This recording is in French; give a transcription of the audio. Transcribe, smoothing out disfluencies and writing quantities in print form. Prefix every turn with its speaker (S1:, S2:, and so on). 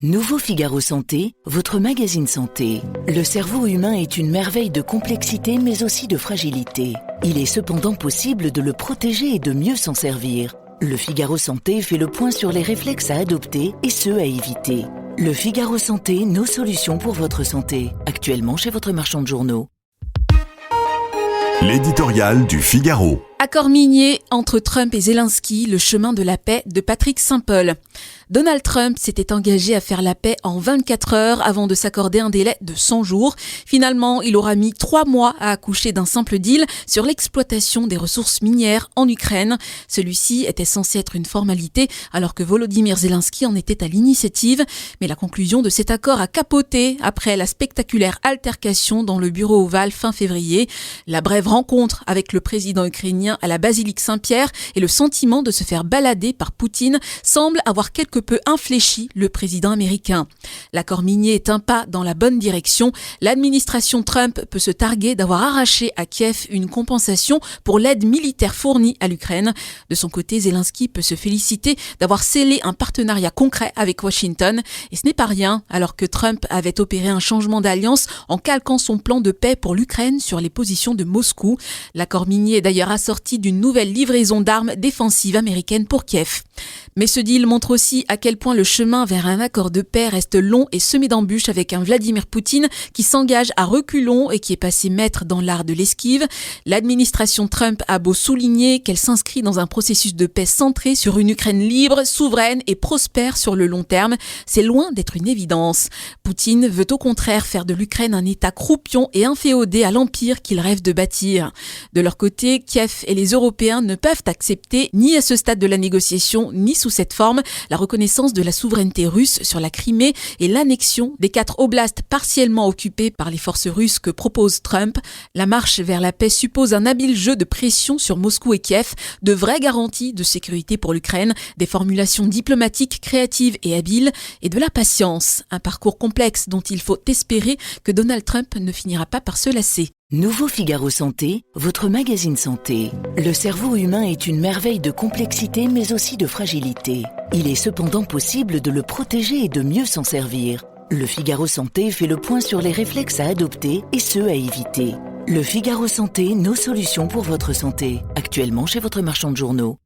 S1: Nouveau Figaro Santé, votre magazine santé. Le cerveau humain est une merveille de complexité mais aussi de fragilité. Il est cependant possible de le protéger et de mieux s'en servir. Le Figaro Santé fait le point sur les réflexes à adopter et ceux à éviter. Le Figaro Santé, nos solutions pour votre santé. Actuellement chez votre marchand de journaux.
S2: L'éditorial du Figaro.
S3: Accord minier entre Trump et Zelensky, le chemin de la paix de Patrick Saint-Paul. Donald Trump s'était engagé à faire la paix en 24 heures avant de s'accorder un délai de 100 jours. Finalement, il aura mis 3 mois à accoucher d'un simple deal sur l'exploitation des ressources minières en Ukraine. Celui-ci était censé être une formalité alors que Volodymyr Zelensky en était à l'initiative. Mais la conclusion de cet accord a capoté après la spectaculaire altercation dans le bureau ovale fin février. La brève rencontre avec le président ukrainien à la basilique Saint-Pierre et le sentiment de se faire balader par Poutine semble avoir quelque peu infléchi le président américain. L'accord minier est un pas dans la bonne direction. L'administration Trump peut se targuer d'avoir arraché à Kiev une compensation pour l'aide militaire fournie à l'Ukraine. De son côté, Zelensky peut se féliciter d'avoir scellé un partenariat concret avec Washington. Et ce n'est pas rien, alors que Trump avait opéré un changement d'alliance en calquant son plan de paix pour l'Ukraine sur les positions de Moscou. L'accord minier est d'ailleurs assorti d'une nouvelle livraison d'armes défensives américaines pour Kiev. Mais ce deal montre aussi à quel point le chemin vers un accord de paix reste long et semé d'embûches avec un Vladimir Poutine qui s'engage à reculons et qui est passé maître dans l'art de l'esquive. L'administration Trump a beau souligner qu'elle s'inscrit dans un processus de paix centré sur une Ukraine libre, souveraine et prospère sur le long terme, c'est loin d'être une évidence. Poutine veut au contraire faire de l'Ukraine un État croupion et inféodé à l'empire qu'il rêve de bâtir. De leur côté, Kiev et les Européens ne peuvent accepter, ni à ce stade de la négociation, ni sous cette forme, la reconnaissance de la souveraineté russe sur la Crimée et l'annexion des 4 oblasts partiellement occupés par les forces russes que propose Trump. La marche vers la paix suppose un habile jeu de pression sur Moscou et Kiev, de vraies garanties de sécurité pour l'Ukraine, des formulations diplomatiques créatives et habiles et de la patience. Un parcours complexe dont il faut espérer que Donald Trump ne finira pas par se lasser.
S1: Nouveau Figaro Santé, votre magazine santé. Le cerveau humain est une merveille de complexité mais aussi de fragilité. Il est cependant possible de le protéger et de mieux s'en servir. Le Figaro Santé fait le point sur les réflexes à adopter et ceux à éviter. Le Figaro Santé, nos solutions pour votre santé. Actuellement chez votre marchand de journaux.